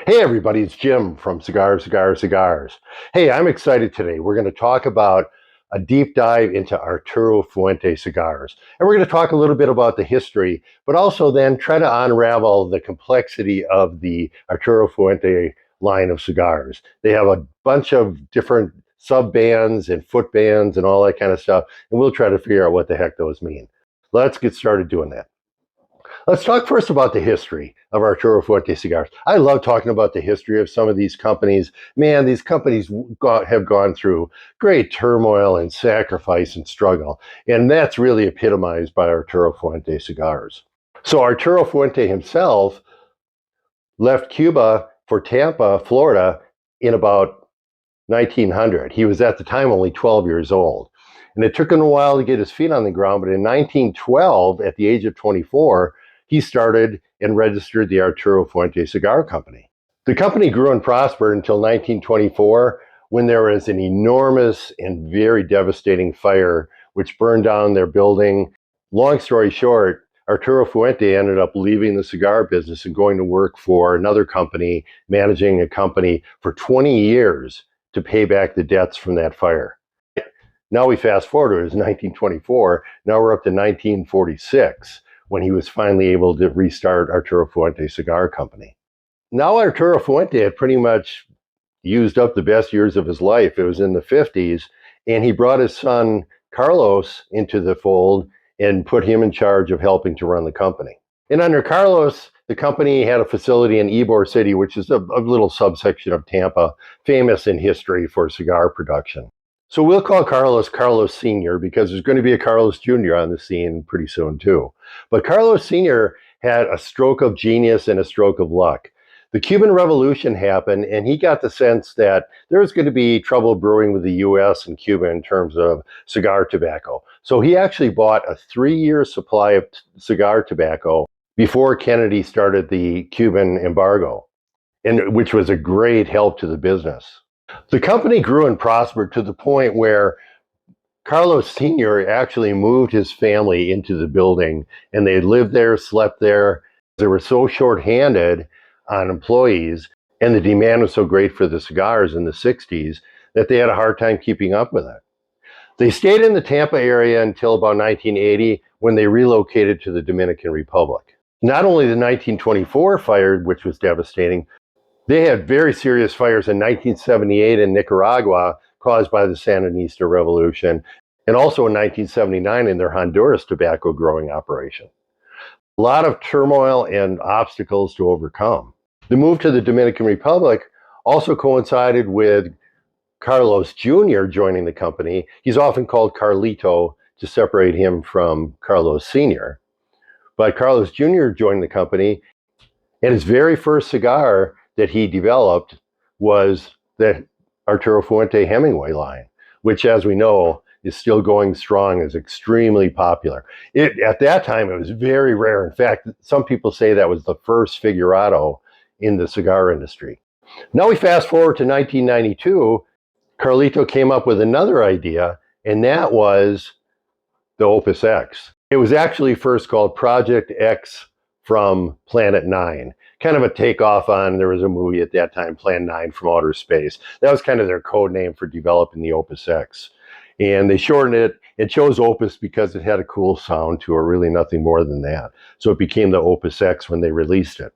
Hey everybody, it's Jim from Cigars. Hey, I'm excited today. We're going to talk about a deep dive into Arturo Fuente cigars. And we're going to talk a little bit about the history, but also then try to unravel the complexity of the Arturo Fuente line of cigars. They have a bunch of different sub bands and foot bands and all that kind of stuff, and we'll try to figure out what the heck those mean. Let's get started doing that. Let's talk first about the history of Arturo Fuente cigars. I love talking about the history of some of these companies. Man, these companies have gone through great turmoil and sacrifice and struggle, and that's really epitomized by Arturo Fuente cigars. So Arturo Fuente himself left Cuba for Tampa, Florida in about 1900. He was at the time only 12 years old. And it took him a while to get his feet on the ground, but in 1912, at the age of 24, he started and registered the Arturo Fuente Cigar Company. The company grew and prospered until 1924, when there was an enormous and very devastating fire which burned down their building. Long story short, Arturo Fuente ended up leaving the cigar business and going to work for another company, managing a company for 20 years to pay back the debts from that fire. Now we fast forward, it was 1924, now we're up to 1946, when he was finally able to restart Arturo Fuente Cigar Company. Now Arturo Fuente had pretty much used up the best years of his life. It was in the 50s, and he brought his son Carlos into the fold and put him in charge of helping to run the company. And under Carlos, the company had a facility in Ybor City, which is a little subsection of Tampa, famous in history for cigar production. So we'll call Carlos Sr. because there's going to be a Carlos Jr. on the scene pretty soon too. But Carlos Sr. had a stroke of genius and a stroke of luck. The Cuban Revolution happened, and he got the sense that there was going to be trouble brewing with the U.S. and Cuba in terms of cigar tobacco. So he actually bought a 3-year supply of cigar tobacco before Kennedy started the Cuban embargo, and which was a great help to the business. The company grew and prospered to the point where Carlos Sr. actually moved his family into the building, and they lived there, slept there. They were so short-handed on employees, and the demand was so great for the cigars in the 60s that they had a hard time keeping up with it. They stayed in the Tampa area until about 1980, when they relocated to the Dominican Republic. Not only the 1924 fire, which was devastating, they had very serious fires in 1978 in Nicaragua caused by the Sandinista Revolution, and also in 1979 in their Honduras tobacco growing operation. A lot of turmoil and obstacles to overcome. The move to the Dominican Republic also coincided with Carlos Jr. joining the company. He's often called Carlito to separate him from Carlos Sr. But Carlos Jr. joined the company, and his very first cigar that he developed was the Arturo Fuente Hemingway line, which, as we know, is still going strong, is extremely popular. At that time, it was very rare. In fact, some people say that was the first figurado in the cigar industry. Now we fast forward to 1992, Carlito came up with another idea, and that was the Opus X. It was actually first called Project X from Planet 9. Kind of a takeoff on, there was a movie at that time, Plan 9 from Outer Space. That was kind of their code name for developing the Opus X. And they shortened it. It chose Opus because it had a cool sound to it, really nothing more than that. So it became the Opus X when they released it.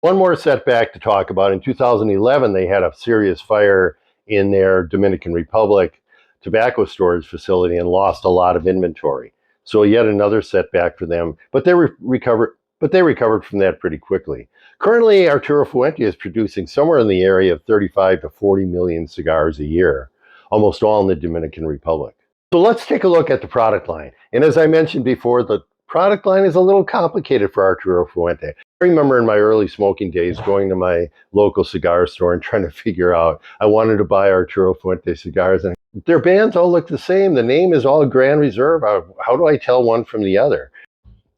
One more setback to talk about. In 2011, they had a serious fire in their Dominican Republic tobacco storage facility and lost a lot of inventory. So yet another setback for them, but they recovered from that pretty quickly. Currently, Arturo Fuente is producing somewhere in the area of 35 to 40 million cigars a year, almost all in the Dominican Republic. So let's take a look at the product line. And as I mentioned before, the product line is a little complicated for Arturo Fuente. I remember in my early smoking days going to my local cigar store and trying to figure out, I wanted to buy Arturo Fuente cigars, and their bands all look the same. The name is all Grand Reserva. How do I tell one from the other?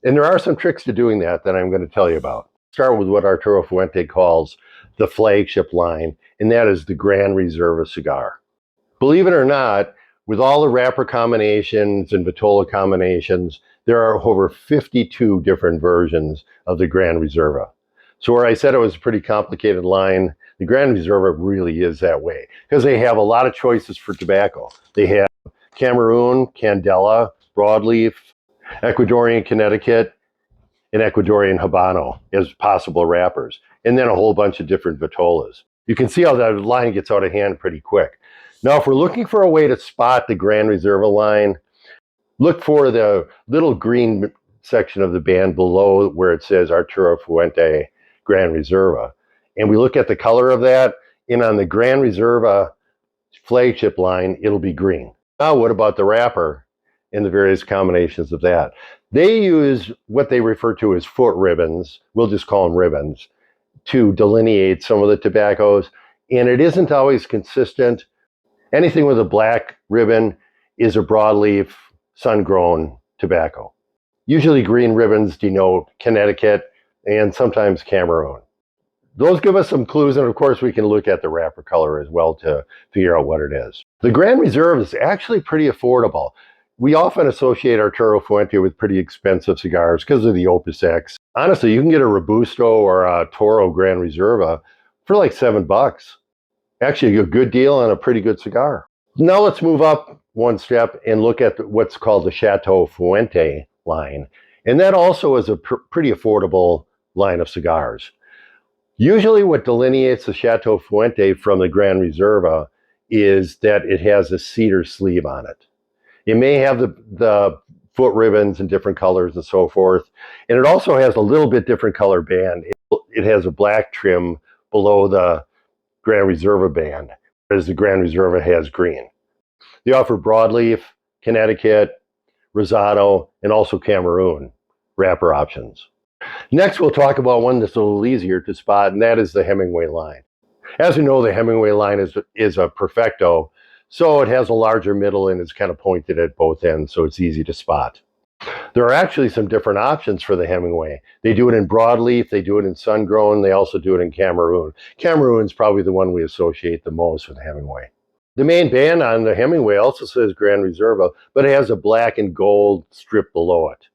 And there are some tricks to doing that I'm going to tell you about. Start with what Arturo Fuente calls the flagship line, and that is the Grand Reserva cigar. Believe it or not, with all the wrapper combinations and vitola combinations, there are over 52 different versions of the Grand Reserva. So where I said it was a pretty complicated line, the Grand Reserva really is that way because they have a lot of choices for tobacco. They have Cameroon, Candela, Broadleaf, Ecuadorian Connecticut, and Ecuadorian Habano as possible wrappers, and then a whole bunch of different vitolas. You can see how that line gets out of hand pretty quick. Now, if we're looking for a way to spot the Grand Reserva line, look for the little green section of the band below where it says Arturo Fuente Grand Reserva. And we look at the color of that, and on the Grand Reserva flagship line, it'll be green. Now, what about the wrapper and the various combinations of that? They use what they refer to as foot ribbons, we'll just call them ribbons, to delineate some of the tobaccos, and it isn't always consistent. Anything with a black ribbon is a broadleaf, sun-grown tobacco. Usually green ribbons denote Connecticut and sometimes Cameroon. Those give us some clues, and of course we can look at the wrapper color as well to figure out what it is. The Grand Reserve is actually pretty affordable. We often associate Arturo Fuente with pretty expensive cigars because of the Opus X. Honestly, you can get a Robusto or a Toro Grand Reserva for like $7. Actually, a good deal on a pretty good cigar. Now let's move up one step and look at what's called the Chateau Fuente line. And that also is a pretty affordable line of cigars. Usually what delineates the Chateau Fuente from the Grand Reserva is that it has a cedar sleeve on it. It may have the foot ribbons in different colors and so forth. And it also has a little bit different color band. It has a black trim below the Grand Reserva band, whereas the Grand Reserva has green. They offer broadleaf, Connecticut, Rosado, and also Cameroon wrapper options. Next, we'll talk about one that's a little easier to spot, and that is the Hemingway line. As you know, the Hemingway line is a perfecto, so it has a larger middle and is kind of pointed at both ends, so it's easy to spot. There are actually some different options for the Hemingway. They do it in broadleaf, they do it in sun-grown, they also do it in Cameroon. Cameroon's probably the one we associate the most with Hemingway. The main band on the Hemingway also says Grand Reserva, but it has a black and gold strip below it.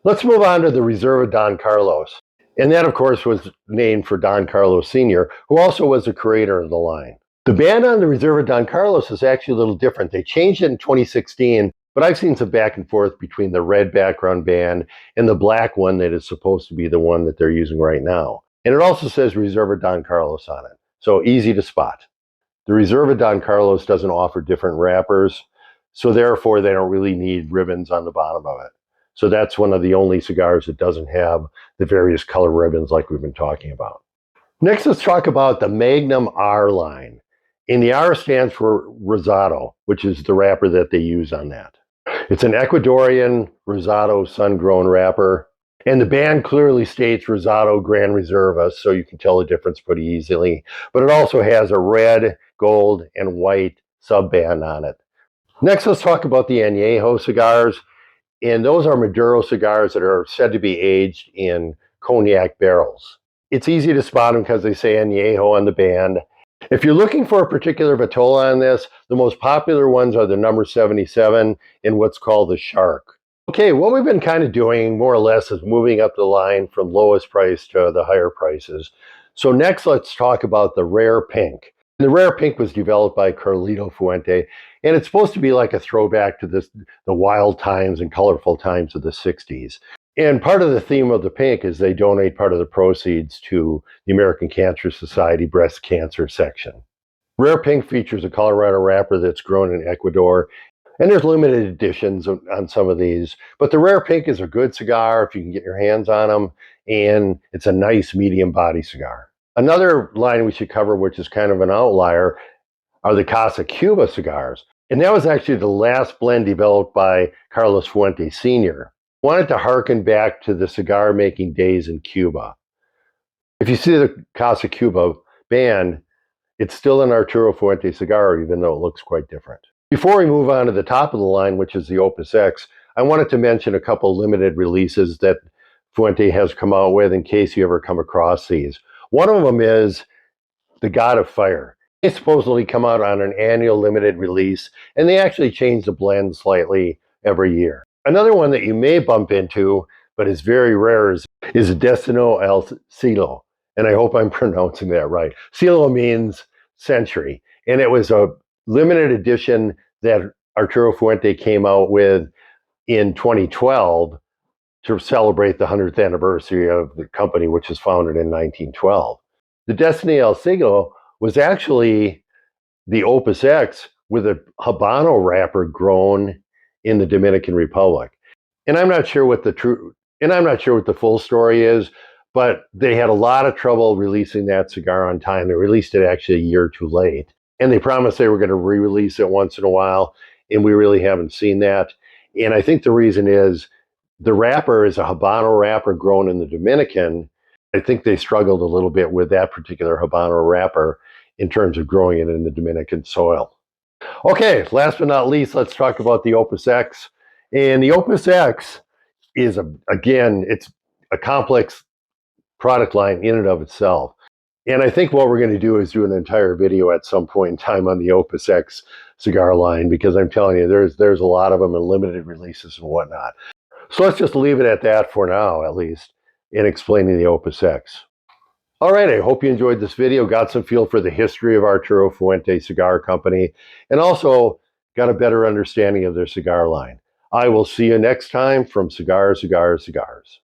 Let's move on to the Reserva Don Carlos. And that, of course, was named for Don Carlos Sr., who also was the creator of the line. The band on the Reserva Don Carlos is actually a little different. They changed it in 2016, but I've seen some back and forth between the red background band and the black one that is supposed to be the one that they're using right now. And it also says Reserva Don Carlos on it, so easy to spot. The Reserva Don Carlos doesn't offer different wrappers, so therefore they don't really need ribbons on the bottom of it. So that's one of the only cigars that doesn't have the various color ribbons like we've been talking about. Next, let's talk about the Magnum R line. And the R stands for Rosado, which is the wrapper that they use on that. It's an Ecuadorian Rosado sun-grown wrapper. And the band clearly states Rosado Grand Reserva, so you can tell the difference pretty easily. But it also has a red, gold, and white sub-band on it. Next, let's talk about the Añejo cigars. And those are Maduro cigars that are said to be aged in cognac barrels. It's easy to spot them because they say Añejo on the band. If you're looking for a particular vitola on this, the most popular ones are the number 77 and what's called the Shark. Okay, what we've been kind of doing more or less is moving up the line from lowest price to the higher prices. So next, let's talk about the Rare Pink. The Rare Pink was developed by Carlito Fuente, and it's supposed to be like a throwback to the wild times and colorful times of the 60s. And part of the theme of the pink is they donate part of the proceeds to the American Cancer Society breast cancer section. Rare Pink features a Colorado wrapper that's grown in Ecuador, and there's limited editions on some of these. But the Rare Pink is a good cigar if you can get your hands on them, and it's a nice medium body cigar. Another line we should cover, which is kind of an outlier, are the Casa Cuba cigars. And that was actually the last blend developed by Carlos Fuente Sr. Wanted to harken back to the cigar making days in Cuba. If you see the Casa Cuba band, it's still an Arturo Fuente cigar, even though it looks quite different. Before we move on to the top of the line, which is the Opus X, I wanted to mention a couple limited releases that Fuente has come out with in case you ever come across these. One of them is the God of Fire. They supposedly come out on an annual limited release, and they actually change the blend slightly every year. Another one that you may bump into, but is very rare, is Destino El Cielo. and I hope I'm pronouncing that right. Siglo means century, and it was a limited edition that Arturo Fuente came out with in 2012 to celebrate the 100th anniversary of the company, which was founded in 1912. The Destiny El Siglo was actually the Opus X with a Habano wrapper grown in the Dominican Republic. And I'm not sure what the full story is, but they had a lot of trouble releasing that cigar on time. They released it actually a year too late. And they promised they were going to re-release it once in a while, and we really haven't seen that. And I think the reason is the wrapper is a Habano wrapper grown in the Dominican. I think they struggled a little bit with that particular Habano wrapper in terms of growing it in the Dominican soil. Okay, last but not least, let's talk about the Opus X. And the Opus X is, again, it's a complex product line in and of itself. And I think what we're going to do is do an entire video at some point in time on the Opus X cigar line, because I'm telling you, there's a lot of them in limited releases and whatnot. So let's just leave it at that for now, at least, in explaining the Opus X. All right, I hope you enjoyed this video, got some feel for the history of Arturo Fuente Cigar Company, and also got a better understanding of their cigar line. I will see you next time from Cigars, Cigars, Cigars.